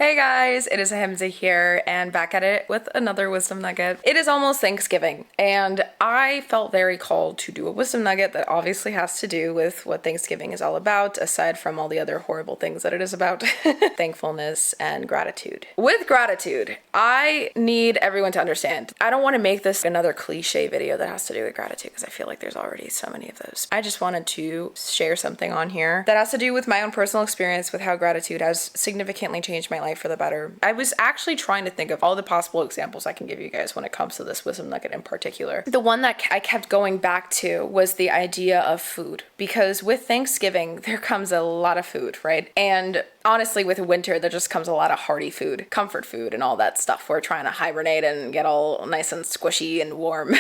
Hey guys, it is Hamza here and back at it with another Wisdom Nugget. It is almost Thanksgiving and I felt very called to do a Wisdom Nugget that obviously has to do with what Thanksgiving is all about, aside from all the other horrible things that it is about. Thankfulness and gratitude. With gratitude, I need everyone to understand. I don't want to make this another cliche video that has to do with gratitude because I feel like there's already so many of those. I just wanted to share something on here that has to do with my own personal experience with how gratitude has significantly changed my life for the better. I was actually trying to think of all the possible examples I can give you guys when it comes to this Wisdom Nugget in particular. The one that I kept going back to was the idea of food, because with Thanksgiving, there comes a lot of food, right? And honestly, with winter, there just comes a lot of hearty food, comfort food, and all that stuff. We're trying to hibernate and get all nice and squishy and warm.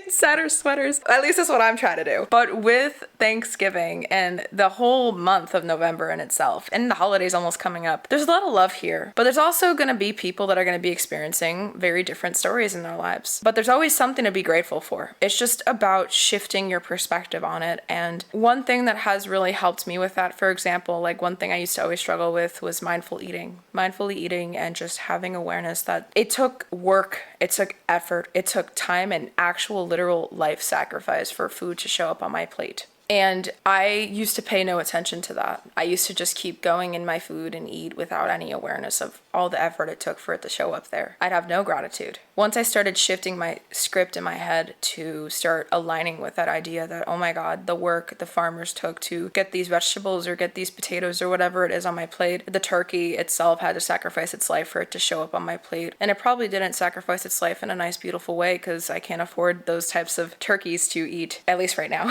Sadder sweaters. At least that's what I'm trying to do. But with Thanksgiving and the whole month of November in itself, and the holidays almost coming up, there's a lot of love here. But there's also going to be people that are going to be experiencing very different stories in their lives. But there's always something to be grateful for. It's just about shifting your perspective on it. And one thing that has really helped me with that, for example, like one thing I used to always struggle with was mindful eating. Mindfully eating and just having awareness that it took work, it took effort, it took time and actual literal life sacrifice for food to show up on my plate. And I used to pay no attention to that. I used to just keep going in my food and eat without any awareness of all the effort it took for it to show up there. I'd have no gratitude. Once I started shifting my script in my head to start aligning with that idea that, oh my God, the work the farmers took to get these vegetables or get these potatoes or whatever it is on my plate, the turkey itself had to sacrifice its life for it to show up on my plate. And it probably didn't sacrifice its life in a nice, beautiful way because I can't afford those types of turkeys to eat, at least right now.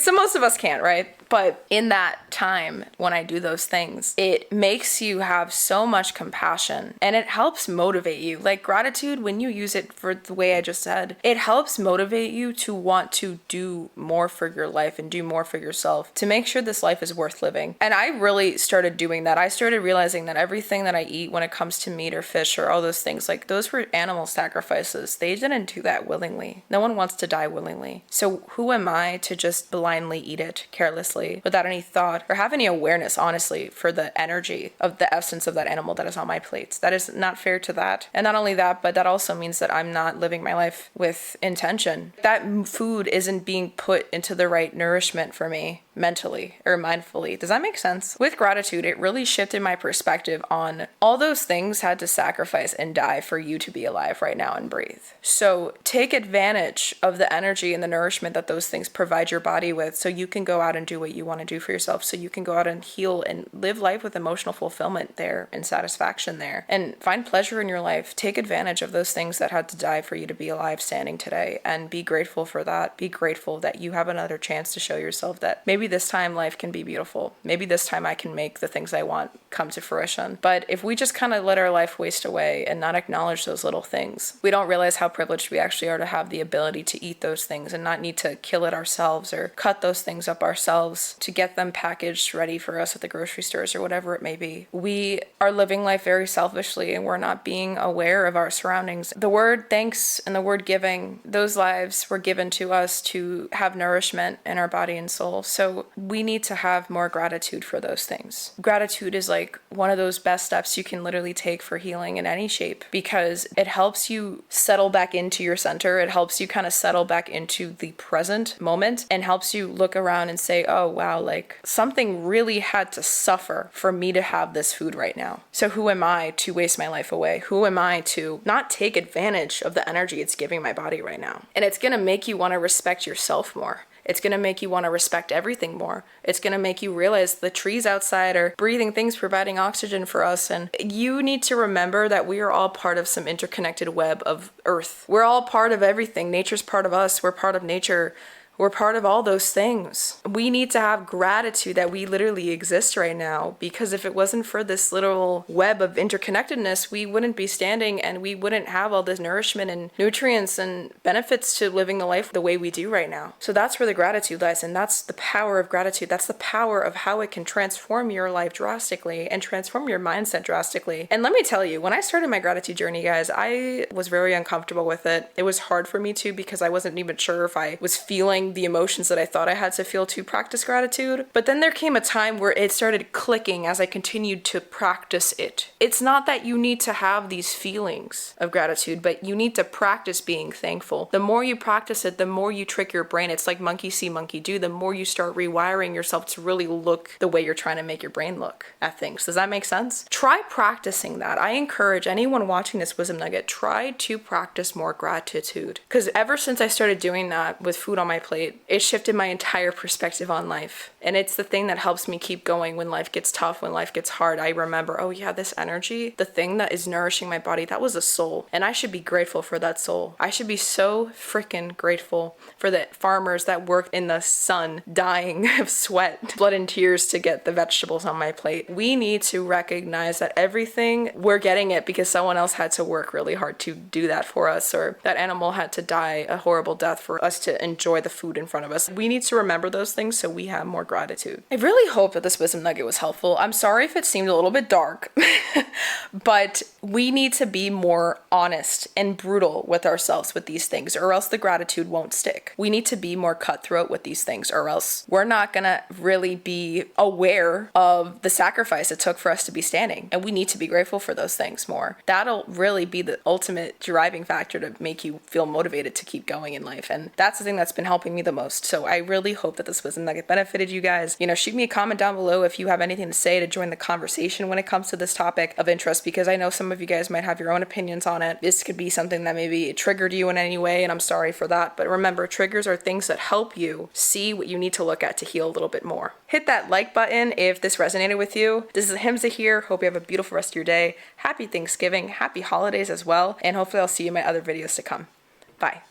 So most of us can't, right? But in that time, when I do those things, it makes you have so much compassion and it helps motivate you. Like gratitude, when you use it for the way I just said, it helps motivate you to want to do more for your life and do more for yourself to make sure this life is worth living. And I really started doing that. I started realizing that everything that I eat when it comes to meat or fish or all those things, like those were animal sacrifices. They didn't do that willingly. No one wants to die willingly. So who am I to just blindly eat it carelessly without any thought or have any awareness, honestly, for the energy of the essence of that animal that is on my plate? That is not fair to that. And not only that, but that also means that I'm not living my life with intention. That food isn't being put into the right nourishment for me mentally or mindfully. Does that make sense? With gratitude, it really shifted my perspective on all those things had to sacrifice and die for you to be alive right now and breathe. So take advantage of the energy and the nourishment that those things provide your body with so you can go out and do what you want to do for yourself, so you can go out and heal and live life with emotional fulfillment there and satisfaction there and find pleasure in your life. Take advantage of those things that had to die for you to be alive standing today and be grateful for that. Be grateful that you have another chance to show yourself that maybe this time life can be beautiful. Maybe this time I can make the things I want come to fruition. But if we just kind of let our life waste away and not acknowledge those little things, we don't realize how privileged we actually are to have the ability to eat those things and not need to kill it ourselves or cut those things up ourselves to get them packaged ready for us at the grocery stores or whatever it may be. We are living life very selfishly and we're not being aware of our surroundings. The word thanks and the word giving, those lives were given to us to have nourishment in our body and soul. So we need to have more gratitude for those things. Gratitude is like one of those best steps you can literally take for healing in any shape because it helps you settle back into your center. It helps you kind of settle back into the present moment and helps you look around and say, oh wow, like something really had to suffer for me to have this food right now. So who am I to waste my life away? Who am I to not take advantage of the energy it's giving my body right now? And it's going to make you want to respect yourself more. It's going to make you want to respect everything more. It's going to make you realize the trees outside are breathing things, providing oxygen for us. And you need to remember that we are all part of some interconnected web of Earth. We're all part of everything. Nature's part of us. We're part of nature. We're part of all those things. We need to have gratitude that we literally exist right now, because if it wasn't for this little web of interconnectedness, we wouldn't be standing and we wouldn't have all this nourishment and nutrients and benefits to living the life the way we do right now. So that's where the gratitude lies, and that's the power of gratitude. That's the power of how it can transform your life drastically and transform your mindset drastically. And let me tell you, when I started my gratitude journey, guys, I was very uncomfortable with it. It was hard for me to, because I wasn't even sure if I was feeling feeling the emotions that I thought I had to feel to practice gratitude. But then there came a time where it started clicking as I continued to practice it. It's not that you need to have these feelings of gratitude, but you need to practice being thankful. The more you practice it, the more you trick your brain. It's like monkey see, monkey do. The more you start rewiring yourself to really look the way you're trying to make your brain look at things. Does that make sense? Try practicing that. I encourage anyone watching this Wisdom Nugget, try to practice more gratitude. Because ever since I started doing that with food on my plate, it shifted my entire perspective on life. And it's the thing that helps me keep going when life gets tough, when life gets hard. I remember, oh yeah, this energy, the thing that is nourishing my body, that was a soul. And I should be grateful for that soul. I should be so freaking grateful for the farmers that work in the sun, dying of sweat, blood and tears to get the vegetables on my plate. We need to recognize that everything, we're getting it because someone else had to work really hard to do that for us, or that animal had to die a horrible death for us to enjoy the food in front of us. We need to remember those things so we have more gratitude. I really hope that this Wisdom Nugget was helpful. I'm sorry if it seemed a little bit dark, but we need to be more honest and brutal with ourselves with these things, or else the gratitude won't stick. We need to be more cutthroat with these things, or else we're not gonna really be aware of the sacrifice it took for us to be standing. And we need to be grateful for those things more. That'll really be the ultimate driving factor to make you feel motivated to keep going in life. And that's the thing that's been helping me the most. So I really hope that this Wisdom Nugget benefited you guys. Shoot me a comment down below if you have anything to say to join the conversation when it comes to this topic of interest, because I know some of you guys might have your own opinions on it. This could be something that maybe triggered you in any way, and I'm sorry for that. But remember, triggers are things that help you see what you need to look at to heal a little bit more. Hit that like button if this resonated with you. This is Himza here. Hope you have a beautiful rest of your day. Happy Thanksgiving, happy holidays as well, and hopefully I'll see you in my other videos to come. Bye.